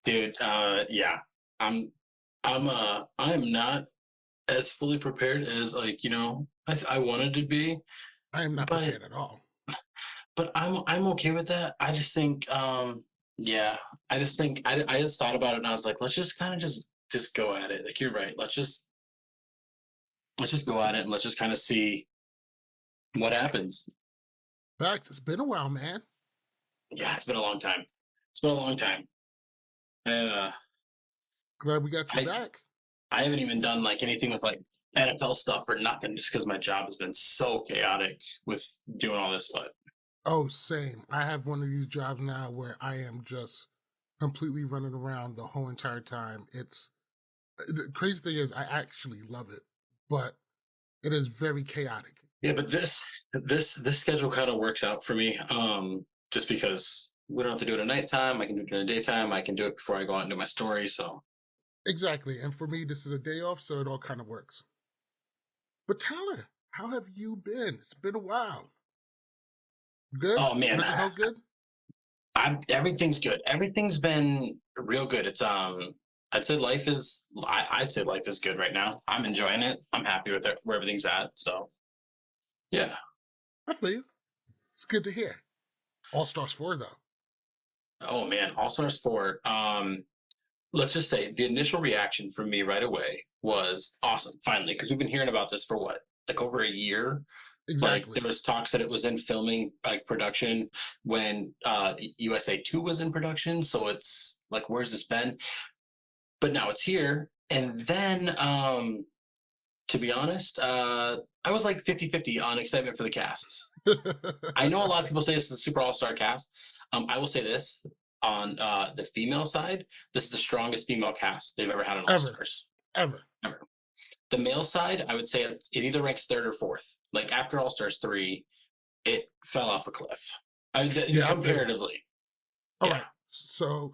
Dude, yeah. I'm I am not as fully prepared as like, I wanted to be, I am not but prepared at all. I'm okay with that. I just think yeah, I just think I just thought about it and I was like, let's just kind of just go at it. Like you're right. Let's just go at it and let's just kind of see what happens. Facts. It's been a while, man. Yeah, it's been a long time. It's been a long time. Uh Glad we got you I back. I haven't even done like anything with like NFL stuff or nothing just because my job has been so chaotic with doing all this. But Oh, same. I have one of these jobs now where I am just completely running around the whole entire time. It's the crazy thing is I actually love it, but it is very chaotic. yeah, but this schedule kind of works out for me. Just because we don't have to do it at nighttime, I can do it during the daytime. I can do it before I go out and do my story. So Exactly. And for me, this is a day off, so it all kind of works. But Tyler, how have you been? It's been a while. Good? oh man, Mental health good? everything's good. Everything's been real good. It's I'd say life is good right now. I'm enjoying it. I'm happy with where everything's at. So yeah. I feel you. It's good to hear. All Stars 4, though. Oh man, All Stars 4. Let's just say the initial reaction from me right away was awesome, finally, because we've been hearing about this for what, like over a year. Like Exactly. there was talks that it was in filming, like production when USA 2 was in production. So it's like, where's this been? But now it's here. And then to be honest, I was like 50-50 on excitement for the cast. I know a lot of people say this is a super all-star cast. I will say this on the female side, this is the strongest female cast they've ever had on All Ever. Stars. Ever. Ever. The male side, I would say it either ranks third or fourth. Like after All Stars 3, it fell off a cliff. Yeah, I feel you. Comparatively, All yeah. right. So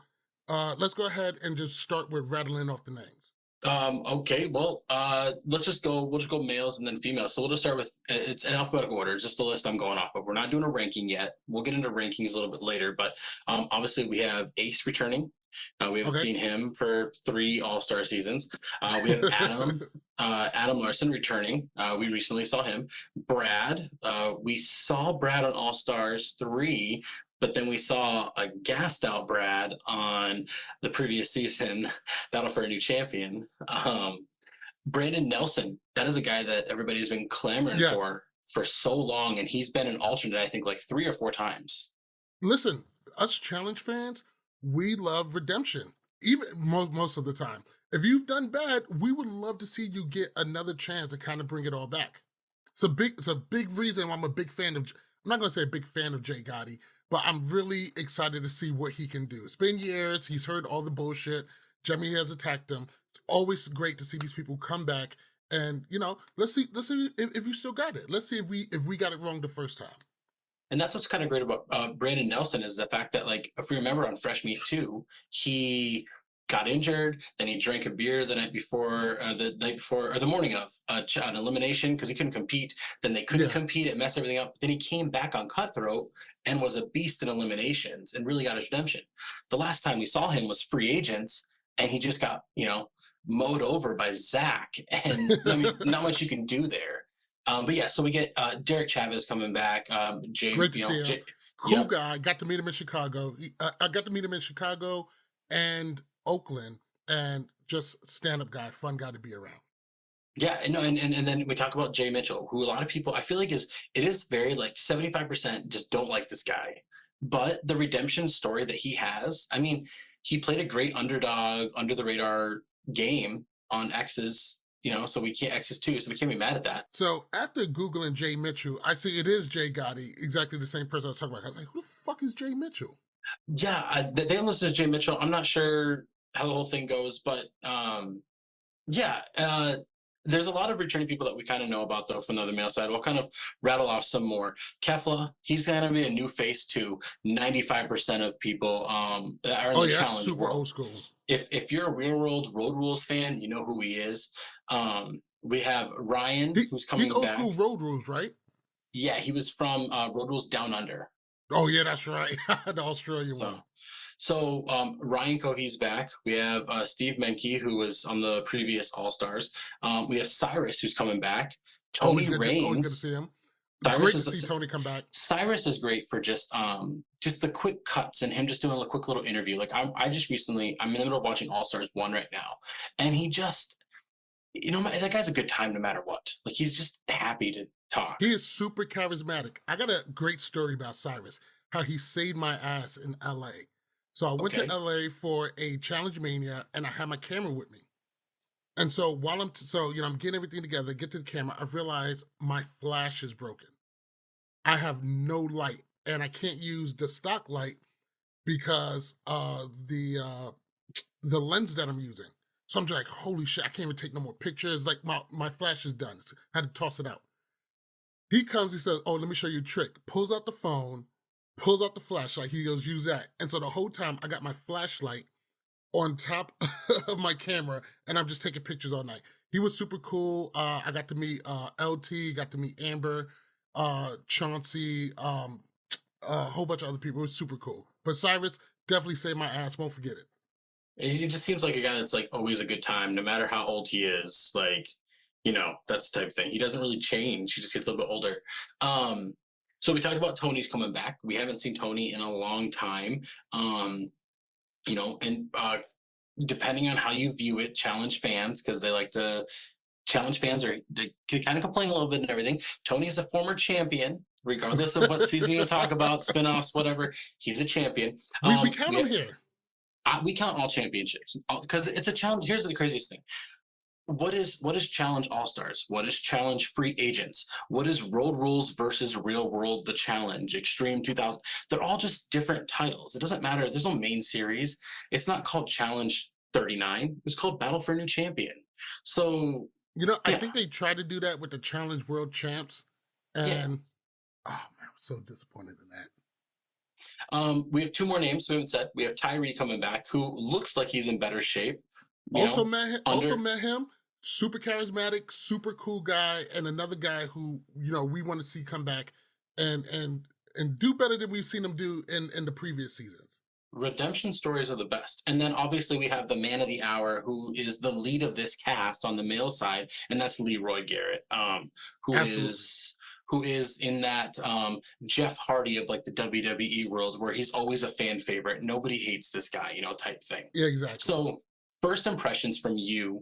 let's go ahead and just start with rattling off the names. Okay, well, we'll just go males and then females. So we'll just start with it's in alphabetical order. It's just the list I'm going off of. We're not doing a ranking yet. We'll get into rankings a little bit later, but obviously we have Ace returning. We haven't Okay. seen him for 3 All-Star seasons. We have Adam Larson returning. We recently saw him. Brad, we saw Brad on All Stars 3, but then we saw a gassed out Brad on the previous season, Battle for a New Champion. Brandon Nelson, that is a guy that everybody's been clamoring Yes. for so long, and he's been an alternate, I think, like 3 or 4 times. Listen, us challenge fans, we love redemption. Even most of the time. If you've done bad, we would love to see you get another chance to kind of bring it all back. It's a big reason why I'm a big fan of I'm not gonna say a big fan of Jay Gotti, but I'm really excited to see what he can do. It's been years, he's heard all the bullshit. Jimmy has attacked him. It's always great to see these people come back and let's see if you still got it. Let's see if we got it wrong the first time. And that's what's kind of great about Brandon Nelson is the fact that, like, if we remember on Fresh Meat 2, he got injured, then he drank a beer the night before, or the morning of an elimination because he couldn't compete. Then they couldn't Yeah. compete, it messed everything up. Then he came back on Cutthroat and was a beast in eliminations and really got his redemption. The last time we saw him was Free Agents, and he just got, mowed over by Zach. And I mean, not much you can do there. But yeah, so we get Derek Chavez coming back. Great to see him. Jay, Cool yep, guy. Got to meet him in Chicago. I got to meet him in Chicago and Oakland, and just stand up guy, fun guy to be around. yeah, and no, and then we talk about Jay Mitchell, who a lot of people I feel like it is very like 75% just don't like this guy, but the redemption story that he has, I mean, he played a great underdog, under the radar game on X's, so we can't X's too, so we can't be mad at that. So after Googling Jay Mitchell, I see it is Jay Gotti, exactly the same person I was talking about. I was like, who the fuck is Jay Mitchell? Yeah, they don't listen to Jay Mitchell. I'm not sure how the whole thing goes, but yeah, there's a lot of returning people that we kind of know about though from the other male side. We'll kind of rattle off some more. Kefla, he's gonna be a new face to 95% of people that are in Oh the yeah, that's challenge super old world. school. If you're a real world road rules fan, you know who he is. We have Ryan, He, who's he's coming old back. school road rules, right? Yeah, he was from Road Rules Down Under. Oh yeah, that's right. The Australian So one. So Ryan Cohey's back. We have Steve Menke, who was on the previous All Stars. We have Cyrus, who's coming back. Always Tony good to always good to Reigns. see him. Cyrus Great to is see Tony come back. Cyrus is great for just the quick cuts and him just doing a quick little interview. Like I just recently I'm in the middle of watching All Stars 1 right now, and he just that guy's a good time no matter what. Like he's just happy to talk. He is super charismatic. I got a great story about Cyrus, how he saved my ass in LA. So I went to Okay. LA for a Challenge Mania and I had my camera with me. And so while I'm getting everything together, get to the camera, I realize my flash is broken. I have no light and I can't use the stock light because the lens that I'm using. So I'm just like, holy shit, I can't even take no more pictures. Like my flash is done. I had to toss it out. He comes, he says, "Oh, let me show you a trick." Pulls out the phone, pulls out the flashlight. He goes, "Use that." And so the whole time I got my flashlight on top of my camera and I'm just taking pictures all night. He was super cool. I got to meet LT, got to meet Amber, Chauncey, a whole bunch of other people. It was super cool. But Cyrus definitely saved my ass. Won't forget it. He just seems like a guy that's like always a good time, no matter how old he is. Like, that's the type of thing. He doesn't really change. He just gets a little bit older. Um, so we talked about Tony's coming back. We haven't seen Tony in a long time. Um, and depending on how you view it, challenge fans, because they like to challenge fans are they kind of complain a little bit and everything. Tony is a former champion, regardless of what season you talk about, spinoffs, whatever. He's a champion. We count him We here. we count all championships because it's a challenge. Here's the craziest thing: what is challenge all stars? What is challenge free agents? What is road rules versus real world? The challenge extreme 2000. They're all just different titles. It doesn't matter. There's no main series. It's not called challenge 39. It's called battle for a new champion. So I yeah, think they tried to do that with the Challenge World Champs, yeah. and oh man, I'm so disappointed in that. We have two more names we haven't said. We have Tyree coming back, who looks like he's in better shape. Also met also Under met him. Super charismatic, super cool guy, and another guy who we want to see come back and do better than we've seen him do in the previous seasons. redemption stories are the best. And then obviously we have the man of the hour, who is the lead of this cast on the male side, and that's Leroy Garrett, who Absolutely, is who is in that Jeff Hardy of like the WWE world, where he's always a fan favorite. Nobody hates this guy, type thing. yeah, exactly. So first impressions from you.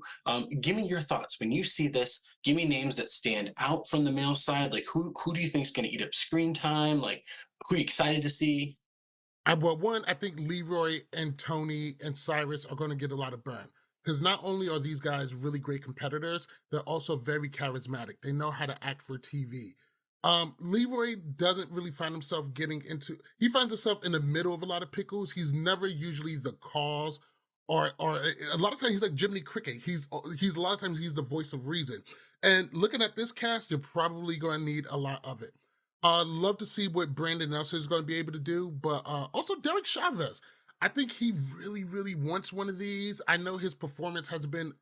Give me your thoughts when you see this. Give me names that stand out from the male side. Like who do you think is going to eat up screen time? Like who are you excited to see? Well, one, I think Leroy and Tony and Cyrus are going to get a lot of burn because not only are these guys really great competitors, they're also very charismatic. They know how to act for TV. Leroy doesn't really find himself getting into. He finds himself in the middle of a lot of pickles. He's never usually the cause, or a lot of times he's like Jiminy Cricket. He's a lot of times he's the voice of reason. And looking at this cast, you're probably going to need a lot of it. Love to see what Brandon Nelson is going to be able to do, but also Derek Chavez. I think he really, really wants one of these. I know his performance has been,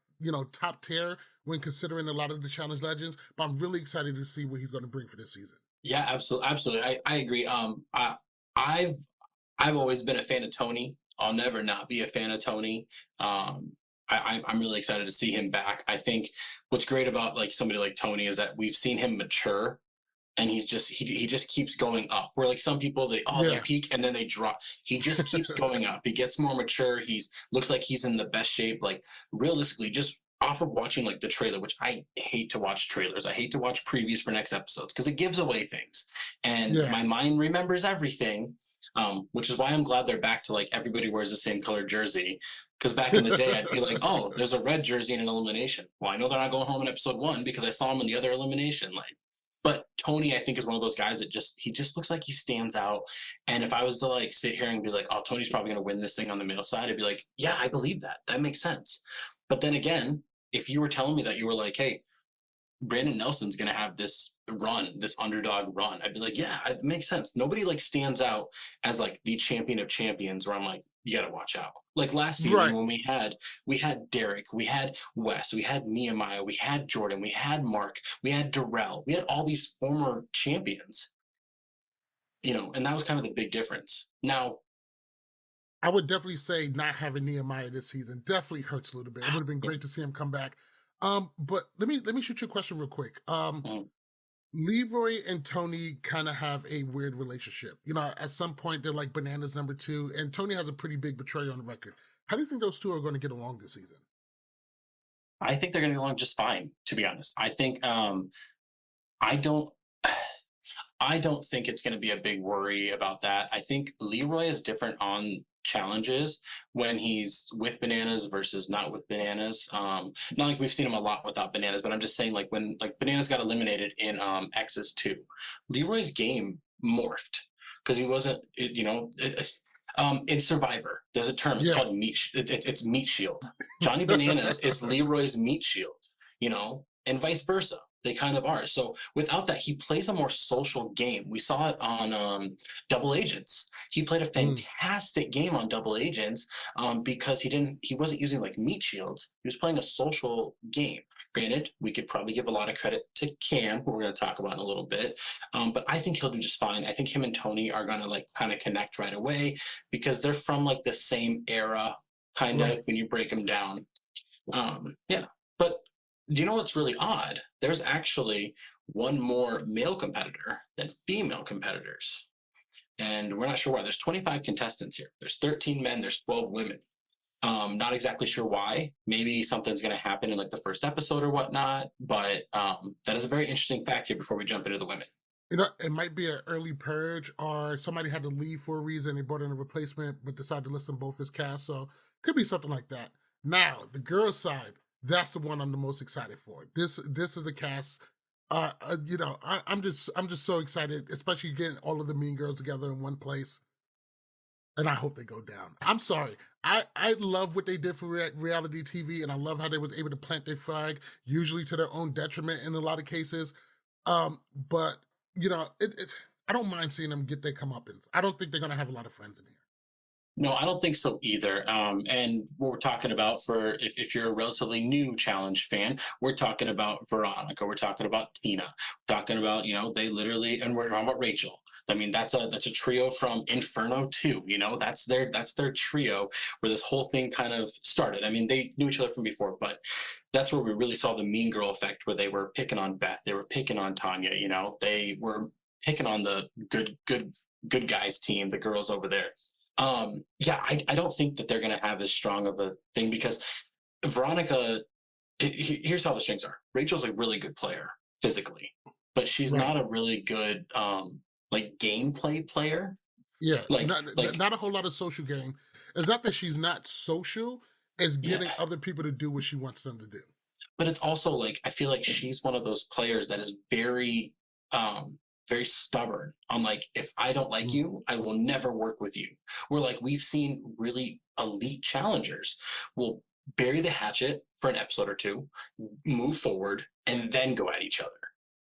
top tier when considering a lot of the challenge legends, but I'm really excited to see what he's going to bring for this season. Yeah, absolutely, absolutely. I agree. I've I've always been a fan of Tony. I'll never not be a fan of Tony. I'm really excited to see him back. I think what's great about like somebody like Tony is that we've seen him mature, and he just keeps going up. Where like some people they Yeah, peak and then they drop. He just keeps going up. He gets more mature. He's looks like he's in the best shape. Like realistically, just off of watching like the trailer, which I hate to watch trailers. I hate to watch previews for next episodes because it gives away things, and yeah, my mind remembers everything. Which is why I'm glad they're back to like everybody wears the same color jersey. Because back in the day, I'd be like, oh, there's a red jersey in an elimination. Well, I know they're not going home in episode 1 because I saw him in the other elimination. Like, but Tony, I think, is one of those guys that he just looks like he stands out. And if I was to like sit here and be like, oh, Tony's probably gonna win this thing on the male side, I'd be like, yeah, I believe that. That makes sense. But then again, if you were telling me that you were like, hey, Brandon Nelson's gonna have this run, this underdog run, I'd be like, yeah, it makes sense. Nobody like stands out as like the champion of champions where I'm like, you gotta watch out. Like last season right. when we had Derek, we had Wes, we had Nehemiah, we had Jordan, we had Mark, we had Darrell, we had all these former champions, and that was kind of the big difference. Now, I would definitely say not having Nehemiah this season definitely hurts a little bit. It would have been Yeah. great to see him come back. But let me shoot you a question real quick. Mm. Leroy and Tony kind of have a weird relationship. You know, at some point they're like bananas number two, and Tony has a pretty big betrayal on the record. How do you think those two are going to get along this season? I think they're going to get along just fine, to be honest. I think I don't I don't think it's going to be a big worry about that. I think Leroy is different on challenges when he's with bananas versus not with bananas. Not like we've seen him a lot without bananas, but I'm just saying like when like bananas got eliminated in X's 2, Leroy's game morphed because he wasn't, in Survivor, there's a term. It's Yeah, called it's meat shield. Johnny Bananas is Leroy's meat shield, and vice versa. They kind of are. So without that, he plays a more social game. We saw it on Double Agents. He played a mm, fantastic game on Double Agents because he wasn't using like meat shields. He was playing a social game. Granted, we could probably give a lot of credit to Cam, who we're going to talk about in a little bit, but I think he'll do just fine. I think him and Tony are going to like kind of connect right away because they're from like the same era, kind right. of when you break them down. Yeah, but do you know what's really odd? There's actually one more male competitor than female competitors. And we're not sure why. There's 25 contestants here. There's 13 men, there's 12 women. Not exactly sure why. Maybe something's going to happen in like the first episode or whatnot. But that is a very interesting fact here before we jump into the women. You know, it might be an early purge, or somebody had to leave for a reason. They brought in a replacement, but decided to list them both as cast. So could be something like that. Now, the girls' side, that's the one I'm the most excited for. This is a cast. I'm just so excited, especially getting all of the Mean Girls together in one place. And I hope they go down. I'm sorry. I love what they did for reality TV, and I love how they was able to plant their flag, usually to their own detriment in a lot of cases. But it's I don't mind seeing them get their comeuppance. I don't think they're gonna have a lot of friends in here. No, I don't think so either. And what we're talking about for if you're a relatively new challenge fan, we're talking about Veronica, we're talking about Tina, we're talking about, they literally, and we're talking about Rachel. I mean, that's a trio from Inferno too, that's their trio where this whole thing kind of started. I mean, they knew each other from before, but that's where we really saw the mean girl effect where they were picking on Beth, they were picking on Tanya, they were picking on the good guys team, the girls over there. Yeah, I don't think that they're going to have as strong of a thing because Veronica, here's how the strings are. Rachel's a really good player physically, but she's Right. not a really good like gameplay player. Yeah. Like Not a whole lot of social game. It's not that she's not social, it's yeah, getting other people to do what she wants them to do. but it's also like I feel like she's one of those players that is very stubborn on like if I don't like Mm, you, I will never work with you. We're like we've seen really elite challengers will bury the hatchet for an episode or two, move forward, and then go at each other.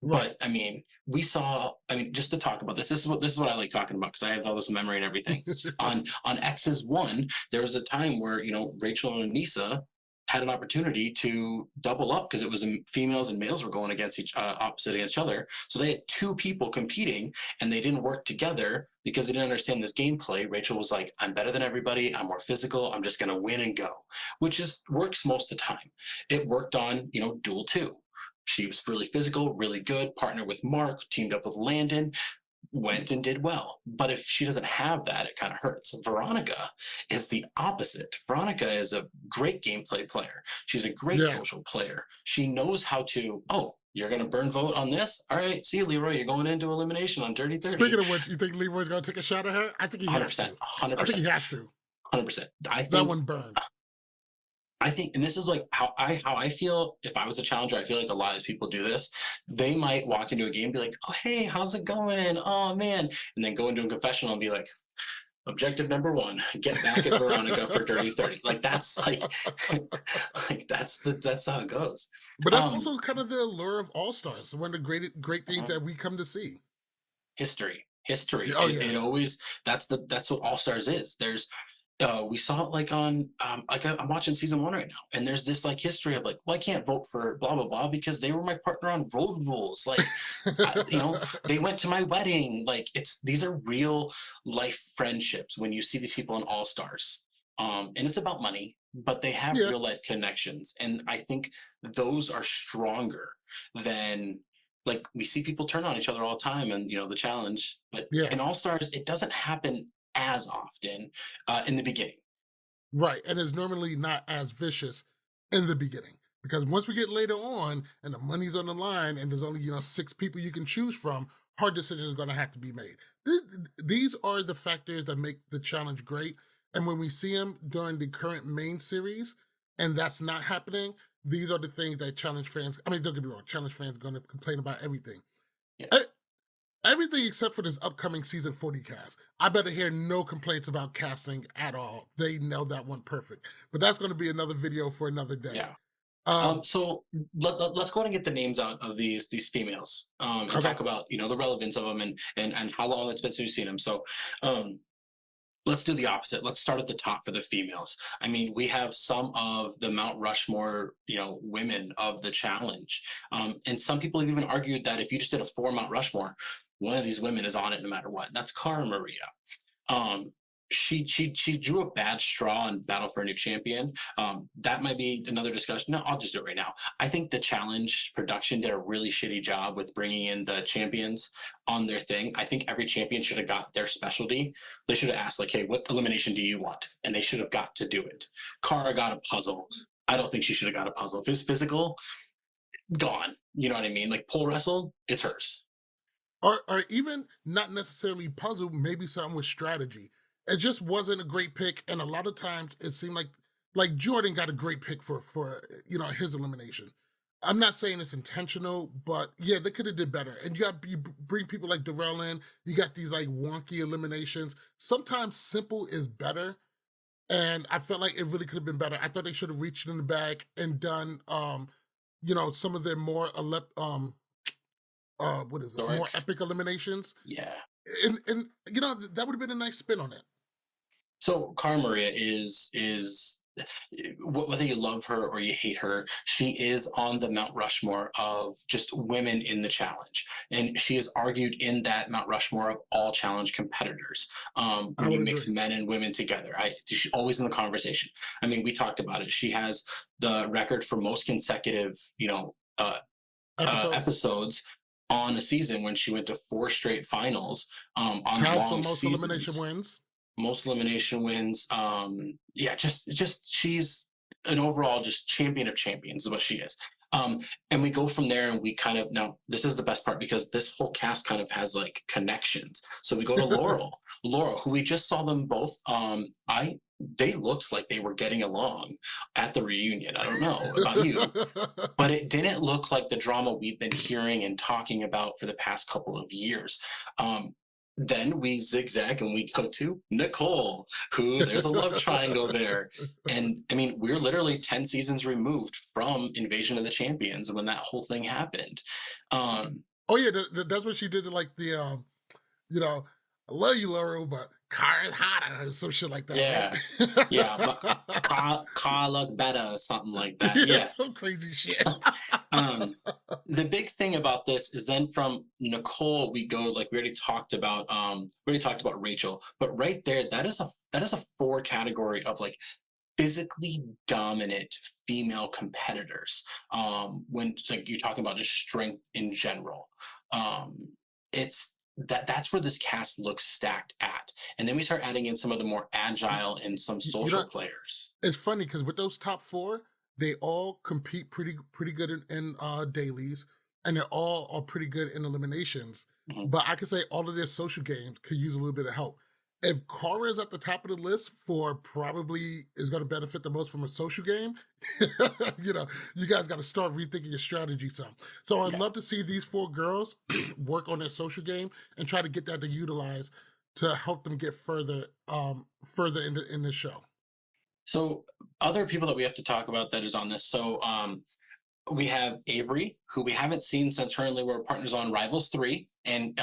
right. But I mean, we saw. I mean, just to talk about this, this is what I like talking about because I have all this memory and everything. On X's 1, there was a time where Rachel and Anissa had an opportunity to double up because it was females and males were going against opposite against each other. So they had two people competing and they didn't work together because they didn't understand this gameplay. Rachel was like, "I'm better than everybody. I'm more physical. I'm just going to win and go," which is works most of the time. It worked on Duel 2. She was really physical, really good, partnered with Mark, teamed up with Landon, went and did well. But if she doesn't have that, it kind of hurts. Veronica is the opposite. Veronica is a great gameplay player. She's a great Yeah. social player. She knows how to, oh, you're going to burn vote on this? All right, see you, Leroy. You're going into elimination on Dirty 30. Speaking of which, you think Leroy's gonna take a shot at her? I think he has 100%, to. I think he 100%, has to. 100%. I That think one burned. and this is like how I feel if I was a challenger. I feel like a lot of people do this. They might walk into a game and be like, "Oh, hey, how's it going? Oh man," and then go into a confessional and be like, "Objective number one: get back at Veronica for Dirty 30." Like that's like, like that's how it goes. But that's Um, also kind of the allure of All Stars. One of the great things mhm. that we come to see. History. Oh It, yeah. it always that's what All Stars is. There's We saw it like on like I'm watching season one right now, and there's this like history of like, well, I can't vote for blah blah blah because they were my partner on Road Rules. Like, you know, they went to my wedding. Like, it's these are real life friendships when you see these people in All Stars. And it's about money, but they have Yeah, real life connections, and I think those are stronger than like we see people turn on each other all the time, and the challenge. But yeah. in All Stars, it doesn't happen as often in the beginning. Right, and it's normally not as vicious in the beginning because once we get later on and the money's on the line and there's only 6 people you can choose from, hard decisions are going to have to be made. These are the factors that make the challenge great, and when we see them during the current main series, and that's not happening, these are the things that challenge fans. I mean, don't get me wrong, challenge fans are going to complain about everything. Yeah. Everything except for this upcoming season 40 cast. I better hear no complaints about casting at all. They nailed that one perfect. But that's going to be another video for another day. Yeah. Um, So let's go ahead and get the names out of these females, and okay. talk about the relevance of them, and how long it's been since you've seen them. So um, let's do the opposite. Let's start at the top for the females. I mean, we have some of the Mount Rushmore, women of the challenge, and some people have even argued that if you just did a four Mount Rushmore, one of these women is on it no matter what. That's Cara Maria. Um, she drew a bad straw in Battle for a New Champion. That might be another discussion. No, I'll just do it right now. I think the challenge production did a really shitty job with bringing in the champions on their thing. I think every champion should have got their specialty. They should have asked like, "Hey, what elimination do you want?" And they should have got to do it. Cara got a puzzle. I don't think she should have got a puzzle. If it's physical, gone. You know what I mean? Like pole wrestle, it's hers. Or even not necessarily puzzle, maybe something with strategy. It just wasn't a great pick. And a lot of times it seemed like Jordan got a great pick for his elimination. I'm not saying it's intentional, but yeah, they could have did better. And you bring people like Darrell in, you got these like wonky eliminations. Sometimes simple is better. And I felt like it really could have been better. I thought they should have reached in the bag and done some of their more what is it? More Doric. epic eliminations. Yeah. And that would have been a nice spin on it. So Cara Maria is whether you love her or you hate her, she is on the Mount Rushmore of just women in the challenge, and she is argued in that Mount Rushmore of all challenge competitors. I When you would mix agree. men and women together, she's always in the conversation. I mean, we talked about it. She has the record for most consecutive, Episodes episodes on a season when she went to four straight finals on tied for long most elimination seasons, wins. most elimination wins. Yeah, just she's an overall just champion of champions is what she is. And we go from there, and we kind of now this is the best part because this whole cast kind of has like connections. So we go to Laurel, who we just saw them both. I They looked like they were getting along at the reunion. I don't know about you, but it didn't look like the drama we've been hearing and talking about for the past couple of years. Then we zigzag and we go to Nicole, who there's a love triangle there. And I mean, we're literally 10 seasons removed from Invasion of the Champions when that whole thing happened. Um, Oh yeah, that's what she did to like you know, I love you, Laurel, but car is hotter or some shit like that, yeah, yeah, but right? car look better or something like that. Yeah, Yeah. some crazy shit. Um, the big thing about this is then from Nicole we go like we already talked about Rachel, but right there that is a four category of like physically dominant female competitors. When it's like you're talking about just strength in general, um, it's that's where this cast looks stacked at, and then we start adding in some of the more Y- agile and some you know, social players. it's funny because with those top four, they all compete pretty good in dailies, and they're all are pretty good in eliminations. Mhm. But I could say all of their social games could use a little bit of help. If Kara is at the top of the list for probably is going to benefit the most from a social game, you guys got to start rethinking your strategy some. So I'd Yeah. love to see these four girls work on their social game and try to get that to utilize to help them get further in the show. So other people that we have to talk about that is on this. So we have Avery, who we haven't seen since her and Lee were partners on Rivals 3. And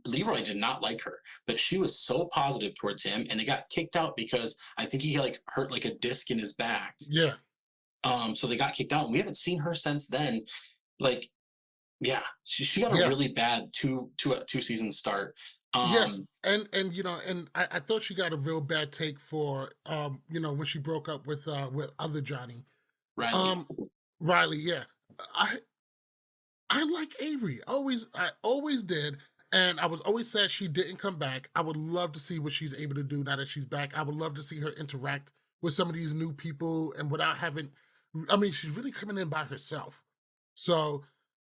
Leroy did not like her, but she was so positive towards him, and they got kicked out because I think he like hurt like a disc in his back. Yeah. So they got kicked out, and we haven't seen her since then. Like, yeah, she got a Yeah. really bad two season start. Yes, Um, and and I thought she got a real bad take for when she broke up with other Johnny. Riley. Um Riley, yeah. I I like Avery. I always did. And I was always sad she didn't come back. I would love to see what she's able to do now that she's back. I would love to see her interact with some of these new people and without having, I mean, she's really coming in by herself. So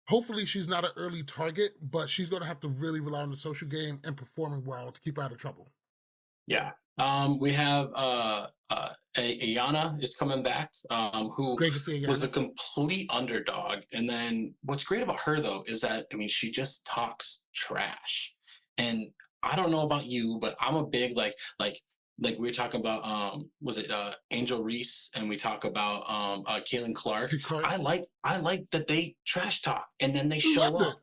hopefully she's not an early target, but she's going to have to really rely on the social game and performing well to keep her out of trouble. Yeah. We have Ayana is coming back, who Great to see was a Yana. complete underdog. And then what's great about her though is that I mean she just talks trash. And I don't know about you, but I'm a big like we were talking about was it Angel Reese, and we talk about Kaylin Clark. P. Clark. I like that they trash talk and then they show Loved it. up.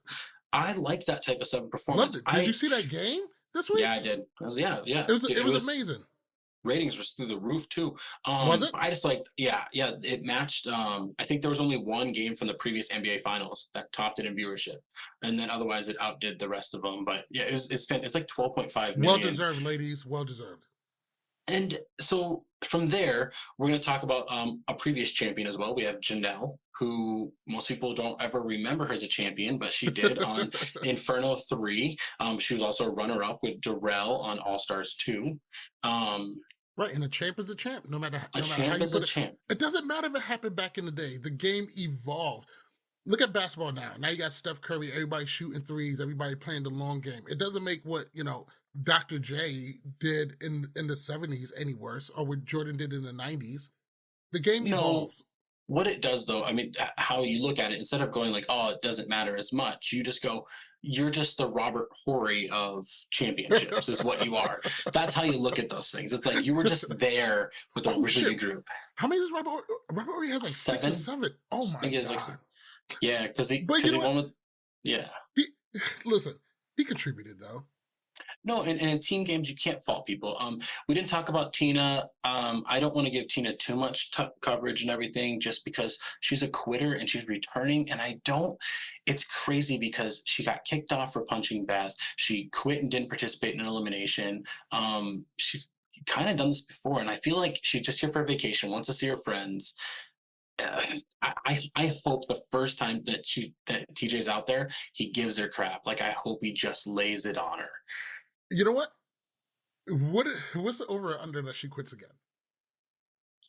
I like that type of stuff in Loved performance. it. Did you I see that game this Yeah, week? I did. I was yeah, yeah. It It was was amazing. ratings was through the roof too. Was it? I just like yeah, yeah, it matched. I think there was only one game from the previous NBA Finals that topped it in viewership, and then otherwise it outdid the rest of them. But yeah, it's like 12.5 Well million. deserved, ladies. Well deserved. And so from there, we're going to talk about a previous champion as well. We have Janelle, who most people don't ever remember her as a champion, but she did on Inferno 3. She was also a runner up with Darrell on All Stars 2. Um, Right, and a champ is a champ, a no matter how champ you is a put it. champ. It doesn't matter if it happened back in the day. The game evolved. Look at basketball now. Now you got Steph Curry, everybody shooting threes, everybody playing the long game. It doesn't make what, Dr. J did in the 70s any worse, or what Jordan did in the 90s. The game No, evolves. what it does though, I mean, how you look at it, instead of going like, oh, it doesn't matter as much, you just go, you're just the Robert Horry of championships, is what you are. That's how you look at those things. It's like you were just there with a Oh really shit. good group. How many does Robert Ory has like six or Seven, seven? Oh I my think it's like god. yeah, because he But you know won what? with yeah. He listen, he contributed though. No, and in team games, you can't fault people. We didn't talk about Tina. I don't want to give Tina too much coverage and everything, just because she's a quitter and she's returning. And I don't. It's crazy because she got kicked off for punching Beth. She quit and didn't participate in an elimination. She's kind of done this before, and I feel like she's just here for a vacation, wants to see her friends. I hope the first time that TJ's out there, he gives her crap. Like I hope he just lays it on her. You know what? What's the over or under that she quits again?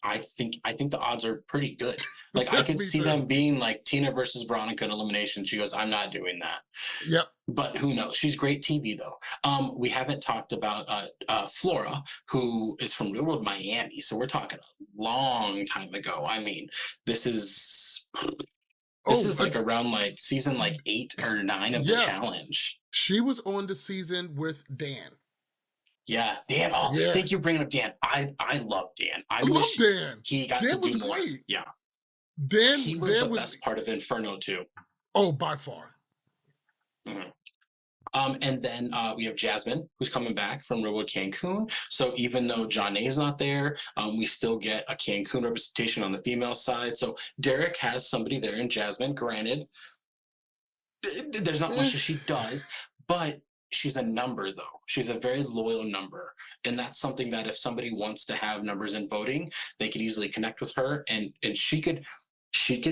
I think the odds are pretty good. Like I could Me see too. them being like Tina versus Veronica in elimination. She goes, I'm not doing that. Yep. But who knows? She's great TV though. We haven't talked about Flora, who is from Real World Miami. So we're talking a long time ago. I mean, this is this Oh, is like around like season like 8 or 9 of the yes. challenge. She was on the season with Dan. Yeah, Dan. Oh, Yeah. thank you for bringing up Dan. I love Dan. I I love wish Dan. he got to Dan was do more. great. Yeah. Dan He was Dan the was best part of Inferno too. oh by far. Mhm. And then we have Jasmine, who's coming back from Redwood Cancun. So even though John is not there, we still get a Cancun representation on the female side. So Derek has somebody there in Jasmine. Granted, there's not much Eh, that she does, but she's a number though. She's a very loyal number. And that's something that if somebody wants to have numbers in voting, they could easily connect with her, and she could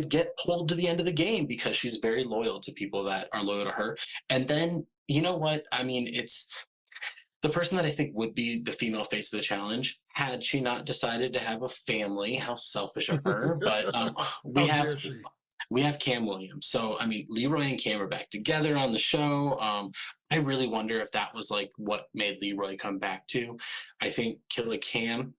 get pulled to the end of the game because she's very loyal to people that are loyal to her. And then you know what? I mean, it's the person that I think would be the female face of the challenge had she not decided to have a family. How selfish of her! But we How have dare she? we have Cam Williams. So I mean, Leroy and Cam are back together on the show. I really wonder if that was like what made Leroy come back to. I think Killer Cam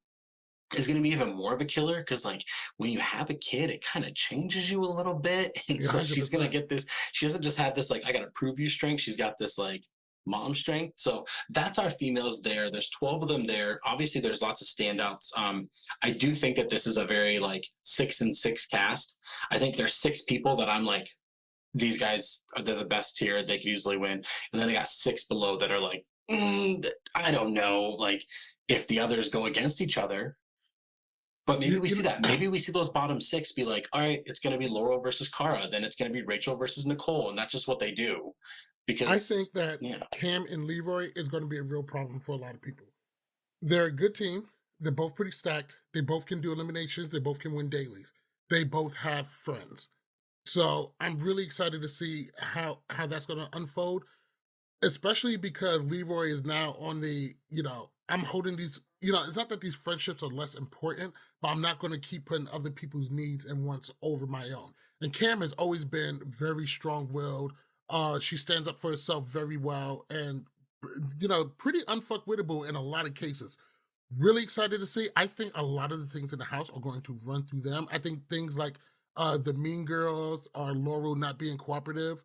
is going to be even more of a killer because like when you have a kid, it kind of changes you a little bit. And Yeah, so she's going to 100%. get this. She doesn't just have this like I got to prove you strength. She's got this like mom strength. So that's our females there. There's 12 of them there. Obviously there's lots of standouts. I do think that this is a very like 6 and 6 cast. I think there's 6 people that I'm like these guys are they're the best here. They could easily win. And then they got six below that are like, I don't know, like if the others go against each other. But maybe You, we you see know, that. Maybe we see those bottom six be like, all right, it's going to be Laurel versus Kara. Then it's going to be Rachel versus Nicole. And that's just what they do. I Because, think that yeah, Cam and Leroy is going to be a real problem for a lot of people. They're a good team. They're both pretty stacked. They both can do eliminations. They both can win dailies. They both have friends. So I'm really excited to see how that's going to unfold, especially because Leroy is now on the, I'm holding these, it's not that these friendships are less important, but I'm not going to keep putting other people's needs and wants over my own. And Cam has always been very strong-willed. She stands up for herself very well and, pretty unfuckwittable in a lot of cases. Really excited to see. I think a lot of the things in the house are going to run through them. I think things like the Mean Girls or Laurel not being cooperative,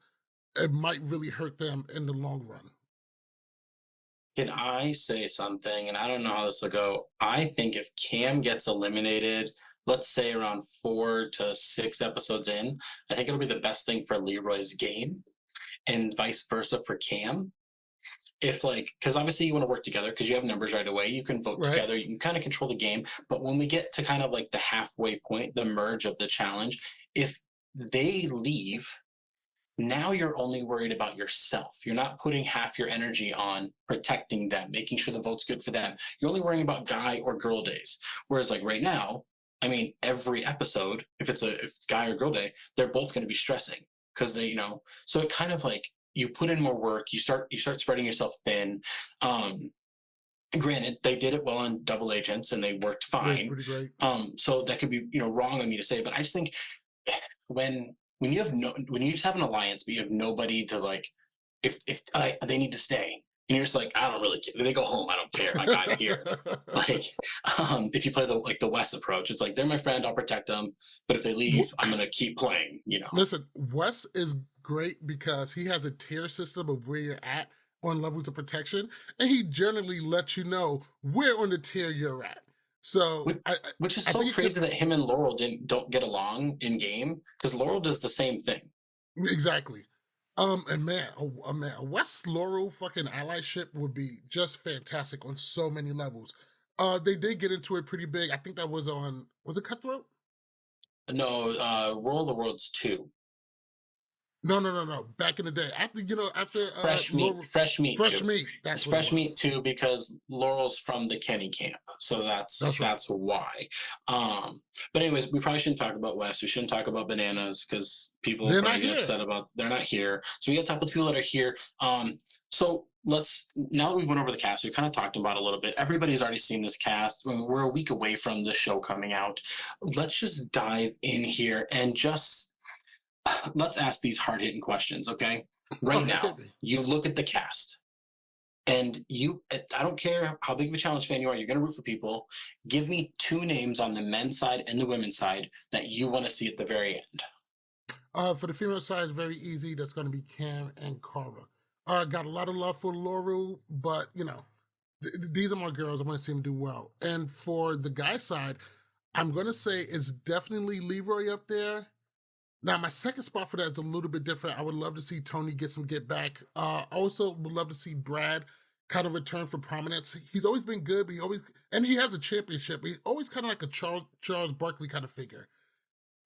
it might really hurt them in the long run. can I say something? And I don't know how this will go. I think if Cam gets eliminated, let's say around 4 to 6 episodes in, I think it'll be the best thing for Leroy's game and vice versa for Cam. If like, because obviously you want to work together because you have numbers right away, you can vote Right? together, you can kind of control the game. But when we get to kind of like the halfway point, the merge of the challenge, if they leave, now you're only worried about yourself. You're not putting half your energy on protecting them, making sure the vote's good for them. You're only worrying about guy or girl days. Whereas like right now, I mean, every episode, if it's guy or girl day, they're both going to be stressing because so it kind of like you put in more work, you start spreading yourself thin. Um, Granted, they did it well on double agents and they worked Great, fine. pretty great. So that could be wrong of me to say, but I just think when you have no when you just have an alliance but you have nobody to like if they need to stay and you're just like I don't really care. They go home, I don't care, like I'm here. Like if you play the West approach, it's like they're my friend, I'll protect them, but if they leave I'm gonna keep playing. Listen, Wes is great because he has a tier system of where you're at on levels of protection, and he generally lets you know where on the tier you're at. So which, I which is I, I so think it could crazy that him and Laurel don't get along in game because Laurel does the same thing. exactly. And man, a West Laurel fucking allyship would be just fantastic on so many levels. They did get into it pretty big. I think that was it Cutthroat? No, Roll of the Worlds 2. No, no, no, no. Back in the day, after Laurel, Fresh meat Fresh too. Meat. It's That's what it fresh meat was. too because Laurel's from the Kenny camp, so that's That's right. that's why. Um, but anyways, we probably shouldn't talk about West. We shouldn't talk about bananas because people will They're not probably get here. upset about they're not here. So we got to talk with people that are here. So let's now that we've went over the cast, we kind of talked about it a little bit. Everybody's already seen this cast. I mean, we're a week away from the show coming out. Let's just dive in here and just let's ask these hard hitting questions, okay? All Right right, hit now, me. you look at the cast and I don't care how big of a challenge fan you are, you're going to root for people. Give me two names on the men's side and the women's side that you want to see at the very end. For the female side, it's very easy. That's going to be Cam and Cara. Got a lot of love for Laurel, but these are my girls. I want to see them do well. And for the guy side, I'm going to say it's definitely Leroy up there. Now, my second spot for that is a little bit different. I would love to see Tony get some get back. Also, would love to see Brad kind of return for prominence. He's always been good, but he has a championship. But he's always kind of like a Charles Barkley kind of figure.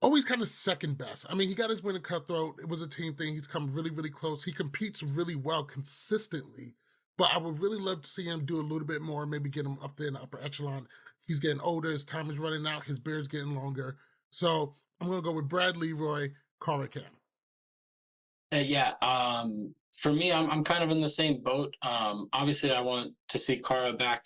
Always kind of second best. I mean, he got his win in Cutthroat. It was a team thing. He's come really, really close. He competes really well consistently. But I would really love to see him do a little bit more, maybe get him up there in the upper echelon. He's getting older. His time is running out. His beard's getting longer. So I'm going to go with Brad Leroy, Cara Cam. Yeah, for me, I'm kind of in the same boat. Obviously, I want to see Cara back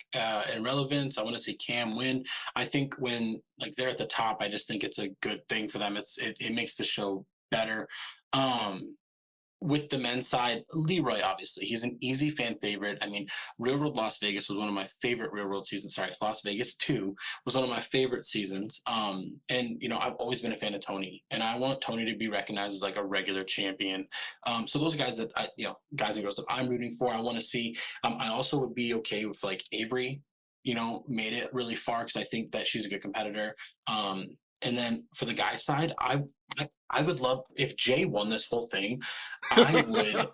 in relevance. I want to see Cam win. I think when like they're at the top, I just think it's a good thing for them. It makes the show better. Um, with the men's side, Leroy, obviously, he's an easy fan favorite. I mean, Real World Las Vegas was one of my favorite Real World seasons. Sorry, Las Vegas 2 was one of my favorite seasons. And I've always been a fan of Tony, and I want Tony to be recognized as like a regular champion. So those guys guys and girls that I'm rooting for, I want to see. I also would be okay with like Avery, made it really far because I think that she's a good competitor. And then for the guy side, I I would love if Jay won this whole thing. I would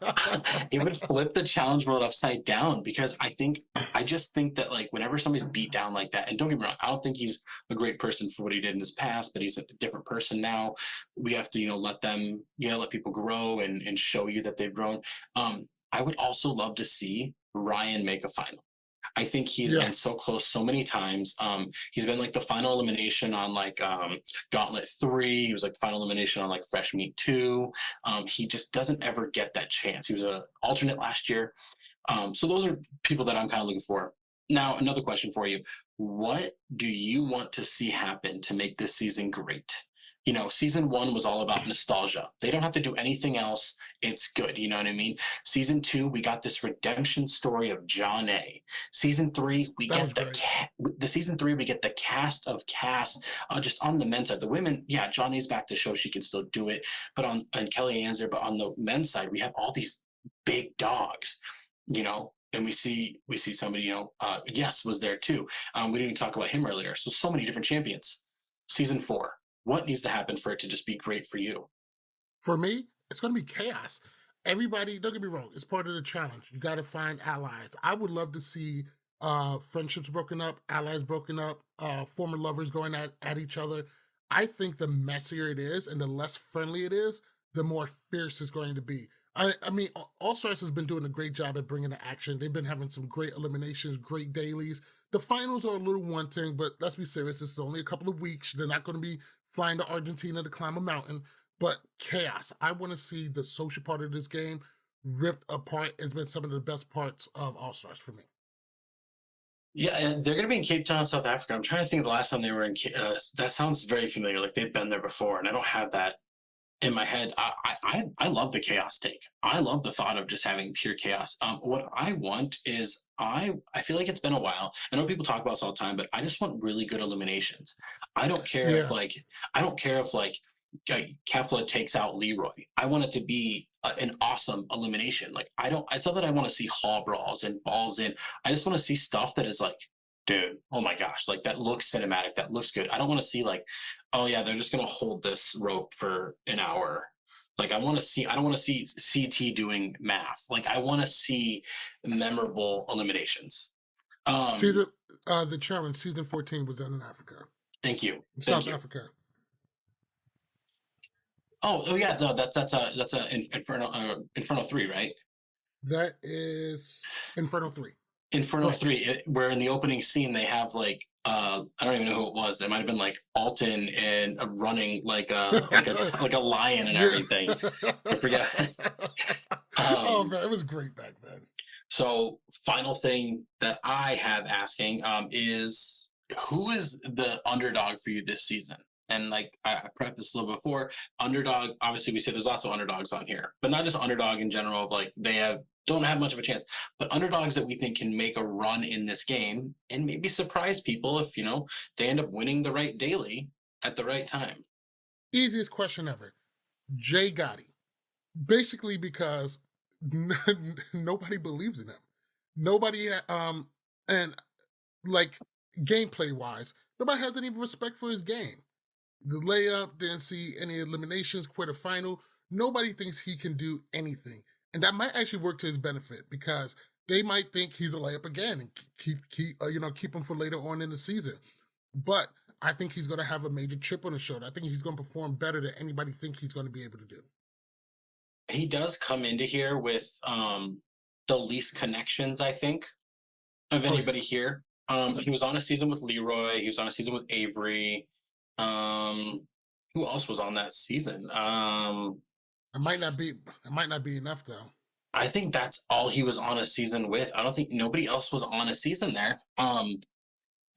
it would flip the challenge world upside down because I just think that like whenever somebody's beat down like that, and don't get me wrong, I don't think he's a great person for what he did in his past, but he's a different person now. We have to, let them, let people grow and show you that they've grown. I would also love to see Ryan make a final. I think he's Yeah, been so close so many times. He's been like the final elimination on like Gauntlet 3. He was like the final elimination on like Fresh Meat 2. He just doesn't ever get that chance. He was an alternate last year. So those are people that I'm kind of looking for. Now, another question for you. What do you want to see happen to make this season great? Season one was all about nostalgia. They don't have to do anything else. It's good. You know what I mean? Season two, we got this redemption story of John A. Season three, we that get was great. the season three, we get the cast of cast just on the men's side. The women, yeah, John A's back to show she can still do it, but and Kelly Ann's there. But on the men's side, we have all these big dogs, and we see somebody, Yes was there too. We didn't even talk about him earlier. So many different champions. Season four, what needs to happen for it to just be great for you? For me, it's going to be chaos. Everybody, don't get me wrong, it's part of the challenge. You got to find allies. I would love to see friendships broken up, allies broken up, former lovers going at each other. I think the messier it is and the less friendly it is, the more fierce it's going to be. I mean, All Stars has been doing a great job at bringing the action. They've been having some great eliminations, great dailies. The finals are a little wanting, but let's be serious. It's only a couple of weeks. They're not going to be flying to Argentina to climb a mountain. But chaos. I want to see the social part of this game ripped apart. It's been some of the best parts of All Stars for me. Yeah, and they're going to be in Cape Town, South Africa. I'm trying to think of the last time they were in. That sounds very familiar. Like they've been there before, and I don't have that in my head. I love the chaos take. I love the thought of just having pure chaos. What I want is I feel like it's been a while. I know people talk about this all the time, but I just want really good eliminations. I don't care if Yeah. like I don't care if like Kefla takes out Leroy. I want it to be an awesome elimination. Like I don't. It's not that I want to see hall brawls and balls in. I just want to see stuff that is like, dude, oh my gosh, like that looks cinematic. That looks good. I don't want to see like, oh yeah, they're just gonna hold this rope for an hour. Like I want to see. I don't want to see CT doing math. Like I want to see memorable eliminations. Um, Season the challenge, season 14 was done in Africa. thank you, In thank South you. Africa. Oh yeah, no, that's a Inferno 3, right? That is Inferno 3. Inferno Correct. 3, where in the opening scene they have like I don't even know who it was. It might have been like Alton and running like a lion and Yeah. everything. I forget. Oh um, man, it was great back then. so final thing that I have asking is who is the underdog for you this season? And like I prefaced a little before, underdog. Obviously, we say there's lots of underdogs on here, but not just underdog in general. Of like don't have much of a chance, but underdogs that we think can make a run in this game and maybe surprise people if they end up winning the right daily at the right time. Easiest question ever. Jay Gotti. Basically because nobody believes in him. Nobody and like gameplay wise, nobody has any respect for his game. The layup, didn't see any eliminations, quarterfinal. Nobody thinks he can do anything. And that might actually work to his benefit because they might think he's a layup again and keep him for later on in the season. But I think he's going to have a major chip on his shoulder. I think he's going to perform better than anybody think he's going to be able to do. He does come into here with the least connections, I think, of Oh yeah, anybody here. He was on a season with Leroy. He was on a season with Avery. Um, who else was on that season? it might not be. It might not be enough though. I think that's all he was on a season with. I don't think nobody else was on a season there.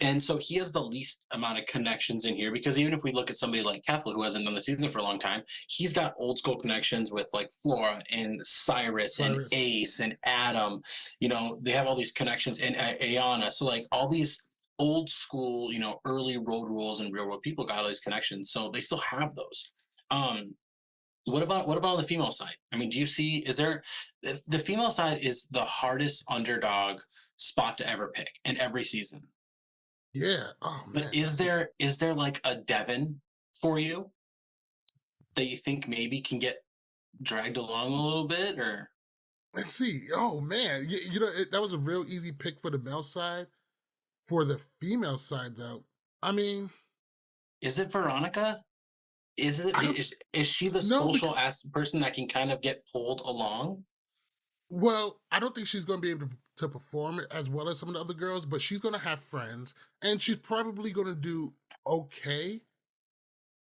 And so he has the least amount of connections in here because even if we look at somebody like Kefla, who hasn't done the season for a long time, he's got old school connections with like Flora and Cyrus and Cyrus. Ace and Adam. They have all these connections and Ayana. So like all these old school, early road rules and real world people got all these connections. So they still have those. Um, what about on the female side? I mean, do you see? Is there the female side is the hardest underdog spot to ever pick in every season? Yeah. Oh But man, is there like a Devon for you? that you think maybe can get dragged along a little bit, or Let's see. Oh man, that was a real easy pick for the male side. For the female side, though, I mean, is it Veronica? I don't Is she the know social because as person that can kind of get pulled along? well, I don't think she's going to be able to perform it as well as some of the other girls, but she's going to have friends, and she's probably going to do okay.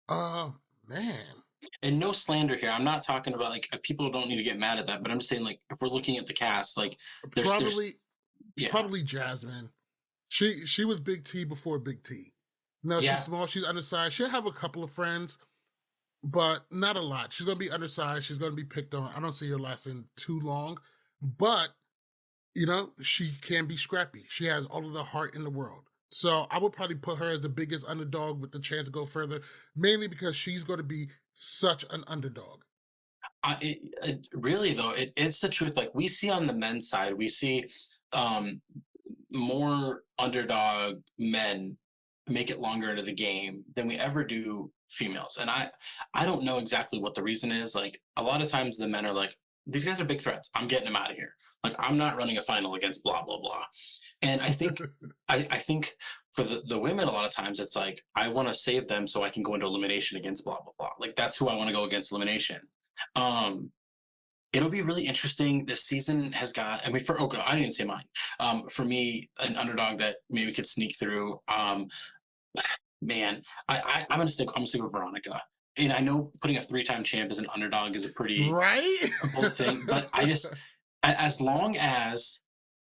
Uh, man, And no slander here. I'm not talking about like people don't need to get mad at that, but I'm just saying like if we're looking at the cast, like there's probably yeah. probably Jasmine. She was Big T before Big T. No, she's Yeah. small. She's undersized. She'll have a couple of friends, but not a lot. She's gonna be undersized. She's gonna be picked on. I don't see her lasting too long, but she can be scrappy. She has all of the heart in the world. So I would probably put her as the biggest underdog with the chance to go further, mainly because she's going to be such an underdog. Really though, it's the truth. Like we see on the men's side, we see um more underdog men make it longer into the game than we ever do females. And I don't know exactly what the reason is. Like a lot of times the men are like, these guys are big threats. I'm getting them out of here. Like I'm not running a final against blah blah blah. And I think for the women a lot of times it's like I want to save them so I can go into elimination against blah blah blah. Like that's who I want to go against elimination. Um It'll be really interesting. This season has got, I mean, for okay, I didn't say mine. For me, an underdog that maybe could sneak through. Man, I'm gonna stick with Veronica. And I know putting a three-time champ as an underdog is a pretty Right? a bold thing, but I just as long as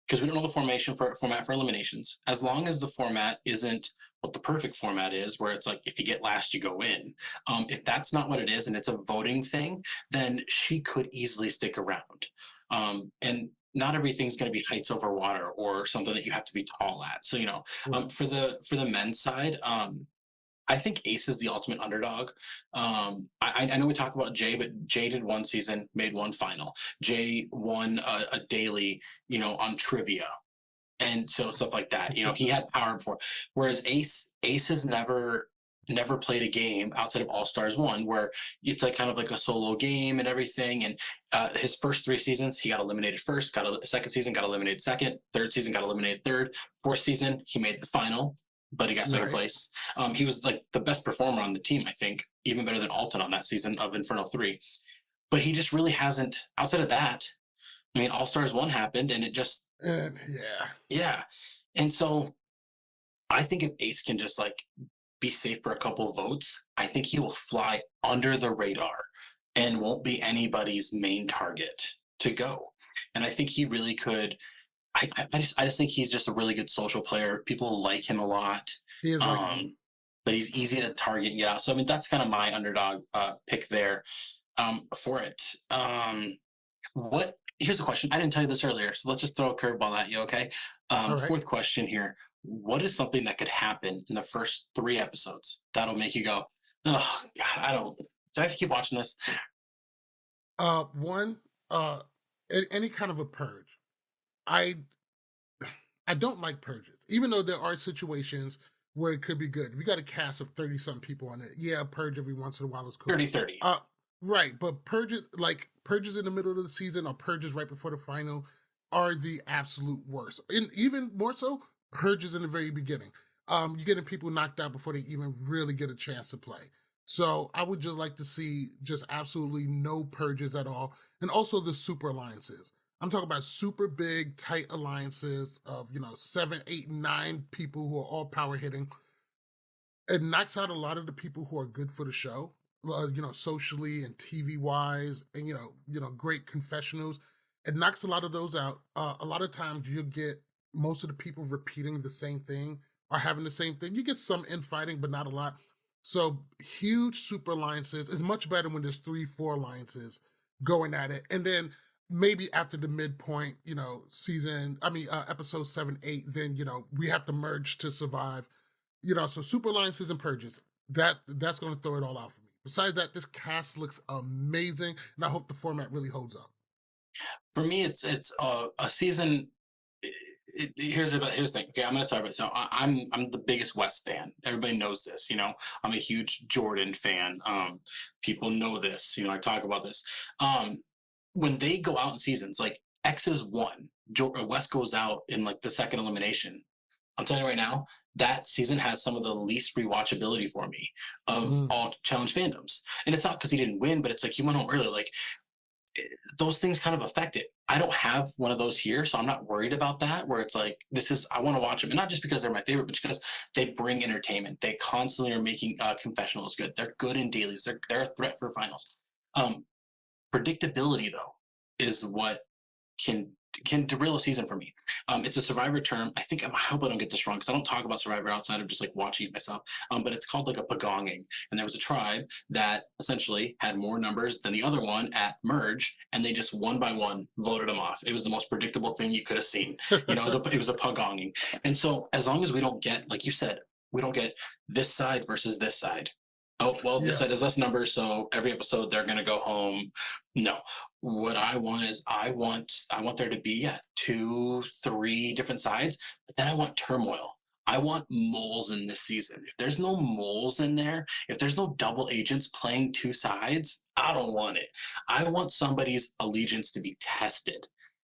because we don't know the format for eliminations, as long as the format isn't what the perfect format is, where it's like if you get last, you go in. If that's not what it is, and it's a voting thing, then she could easily stick around. And not everything's going to be heights over water or something that you have to be tall at. So Right. for the men's side, I think Ace is the ultimate underdog. I know we talk about Jay, but Jay did one season, made one final. Jay won a daily, on trivia, and so stuff like that. He had power before. Whereas Ace has never played a game outside of All Stars One, where it's like kind of like a solo game and everything. And his first three seasons, he got eliminated first. Got a second season, got eliminated second. Third season, got eliminated third. Fourth season, he made the final, but he got second Right. place. He was like the best performer on the team, I think, even better than Alton on that season of Inferno 3. But he just really hasn't, outside of that, I mean, All Stars 1 happened and it just, And yeah. yeah. And so I think if Ace can just like be safe for a couple of votes, I think he will fly under the radar and won't be anybody's main target to go. And I think he really could. I just think he's just a really good social player. People like him a lot. He is likable. Um, but he's easy to target and get out. So I mean, that's kind of my underdog pick there for it. What Here's the question. I didn't tell you this earlier, so let's just throw a curveball at you, okay? All right. Fourth question here. What is something that could happen in the first three episodes that'll make you go, oh God, I don't do I have to keep watching this? One, any kind of a purge. I I don't like purges, even though there are situations where it could be good. If you got a cast of 30 something people on it, yeah, a purge every once in a while is cool. 30-30. Uh, right, but purges in the middle of the season or purges right before the final are the absolute worst. And even more so, purges in the very beginning. You're getting people knocked out before they even really get a chance to play. So I would just like to see just absolutely no purges at all. And also the super alliances. I'm talking about super big, tight alliances of, seven, eight, nine people who are all power hitting. It knocks out a lot of the people who are good for the show, socially and TV wise, and great confessionals. It knocks a lot of those out. A lot of times you'll get most of the people repeating the same thing or having the same thing. You get some infighting, but not a lot. So huge super alliances is much better when there's three, four alliances going at it, and then maybe after the midpoint, episode 7, 8, then we have to merge to survive. So super alliances and purges. That's going to throw it all out for me. Besides that, this cast looks amazing, and I hope the format really holds up. For me, it's a season. here's the thing. Okay, I'm going to talk about. So I'm the biggest West fan. Everybody knows this. I'm a huge Jordan fan. People know this. I talk about this. When they go out in seasons, like X is one, West goes out in like the second elimination. I'm telling you right now, that season has some of the least rewatchability for me of Mm, all challenge fandoms. And it's not because he didn't win, but it's like he went home early. Like those things kind of affect it. I don't have one of those here, so I'm not worried about that. Where it's like I want to watch them, and not just because they're my favorite, but because they bring entertainment. They constantly are making confessionals good. They're good in dailies. They're a threat for finals. Um, Predictability though is what can can derail a season for me. It's a Survivor term. I hope I don't get this wrong because I don't talk about Survivor outside of just like watching it myself. But it's called like a pagonging, and there was a tribe that essentially had more numbers than the other one at merge, and they just one by one voted them off. It was the most predictable thing you could have seen. It was a pagonging, and so as long as we don't get, like you said, we don't get this side versus this side. Oh well, this yeah. side has less numbers, so every episode they're gonna go home. No, what I want is I want there to be two, three different sides, but then I want turmoil. I want moles in this season. If there's no moles in there, if there's no double agents playing two sides, I don't want it. I want somebody's allegiance to be tested.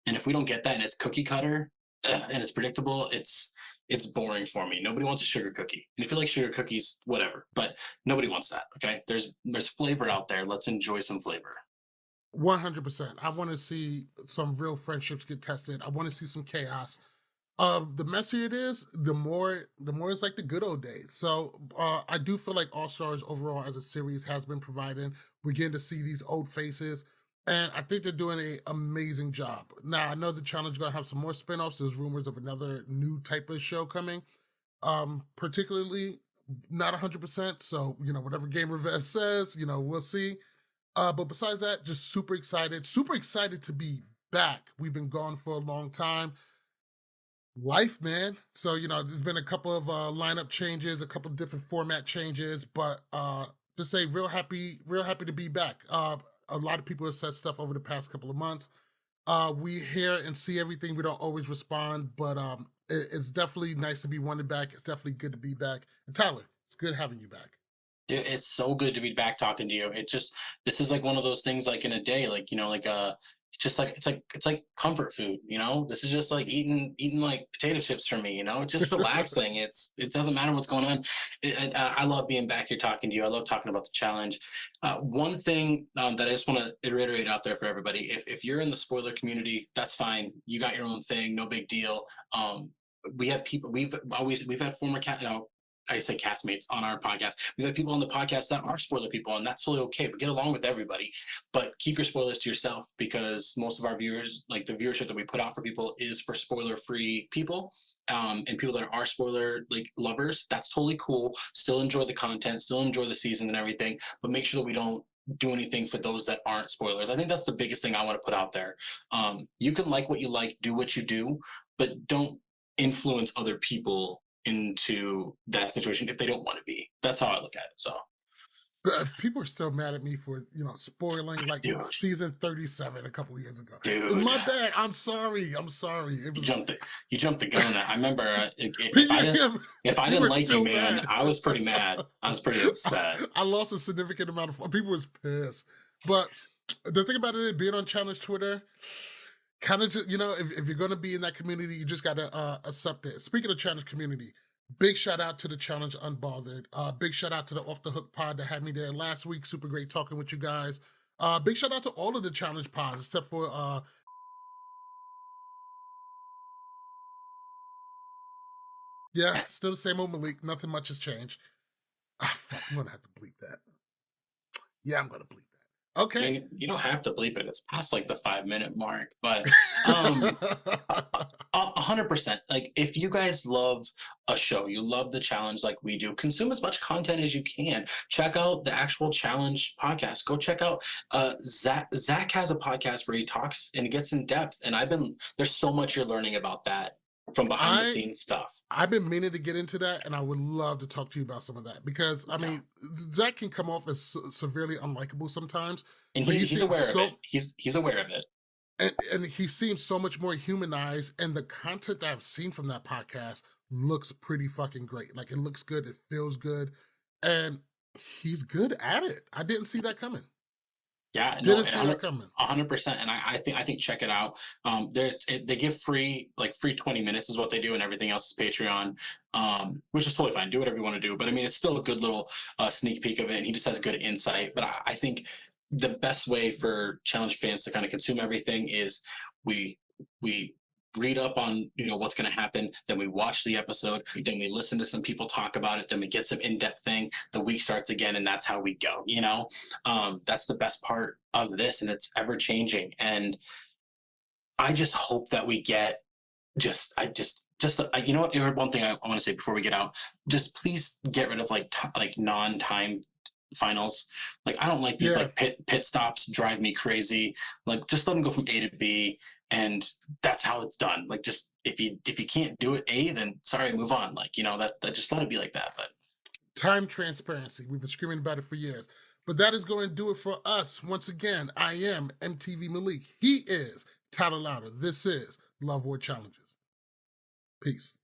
And if we don't get that and it's cookie cutter and it's predictable, it's boring for me. Nobody wants a sugar cookie. And if you like sugar cookies, whatever. But nobody wants that. Okay. There's flavor out there. Let's enjoy some flavor. 100%. I want to see some real friendships get tested. I want to see some chaos. The messier it is, the more it's like the good old days. So I do feel like All Stars overall as a series has been providing. We're getting to see these old faces, and I think they're doing an amazing job. Now I know the challenge is gonna have some more spinoffs. There's rumors of another new type of show coming. Particularly not 100%. So whatever Game Rev says, we'll see. But besides that, just super excited to be back. We've been gone for a long time. Life, man. So, there's been a couple of lineup changes, a couple of different format changes, but to say real happy to be back. A lot of people have said stuff over the past couple of months. We hear and see everything. We don't always respond, but it's definitely nice to be wanted back. It's definitely good to be back. And Tyler, it's good having you back. Dude, it's so good to be back talking to you. This is like one of those things like in a day, like, it's just like, it's like comfort food, this is just like eating like potato chips for me, it's just relaxing. It doesn't matter what's going on. I love being back here talking to you. I love talking about the challenge. One thing that I just want to reiterate out there for everybody, if you're in the spoiler community, that's fine. You got your own thing, no big deal. We have people, we've had former I say castmates on our podcast. We've had people on the podcast that are spoiler people, and that's totally okay. But get along with everybody. But keep your spoilers to yourself because most of our viewers, like the viewership that we put out for people, is for spoiler-free people, and people that are spoiler like lovers. That's totally cool. Still enjoy the content, still enjoy the season and everything, but make sure that we don't do anything for those that aren't spoilers. I think that's the biggest thing I want to put out there. You can like what you like, do what you do, but don't influence other people into that situation if they don't want to be. That's how I look at it. So, But people are still mad at me for spoiling like dude, season 37 a couple years ago. dude, My bad. I'm sorry. I'm sorry. It you was jumped the you jumped the gun. I remember yeah, if I people didn't are like you, still man, mad. I was pretty mad. I was pretty upset. I lost a significant amount of people was pissed. But the thing about it being on challenge Twitter, kind of just if you're gonna be in that community, you just gotta accept it. Speaking of challenge community, big shout out to the challenge unbothered. Big shout out to the off the hook pod that had me there last week. Super great talking with you guys. Big shout out to all of the challenge pods except for yeah, still the same old Malik. Nothing much has changed. Ah, fuck, I'm gonna have to bleep that. Yeah, I'm gonna bleep that. I Okay. mean, you don't have to bleep it. It's past like the 5 minute mark, but um, 100%. Like, if you guys love a show, you love the challenge like we do, consume as much content as you can. Check out the actual challenge podcast. Go check out Zach. Zach has a podcast where he talks and gets in depth. And there's so much you're learning about that from behind the I scenes stuff. I've been meaning to get into that, and I would love to talk to you about some of that because I Yeah. mean, Zach can come off as severely unlikable sometimes, And but he he's seems aware of so it. He's aware of it. And he seems so much more humanized, and the content that I've seen from that podcast looks pretty fucking great. Like, it looks good, it feels good, and he's good at it. I didn't see that coming. Yeah, no, Didn't and see that coming. 100%. And I think check it out. They give free 20 minutes is what they do, and everything else is Patreon, which is totally fine. Do whatever you want to do, but I mean, it's still a good little sneak peek of it, and he just has good insight. But I think the best way for challenge fans to kind of consume everything is we we read up on what's going to happen, then we watch the episode, then we listen to some people talk about it, then we get some in-depth thing, the week starts again, and that's how we go. That's the best part of this, and it's ever changing. And I just hope that we get you know what, one thing I want to say before we get out, just please get rid of like non-time finals. Like, I don't like these Yeah, like pit stops, drive me crazy. Like, just let them go from A to B, and that's how it's done. Like, just if you can't do it A, then sorry, move on. Like, that just let it be like that. But time transparency. We've been screaming about it for years. But that is going to do it for us. Once again, I am MTV Malik. He is Tyler Louder. This is Love War Challenges. Peace.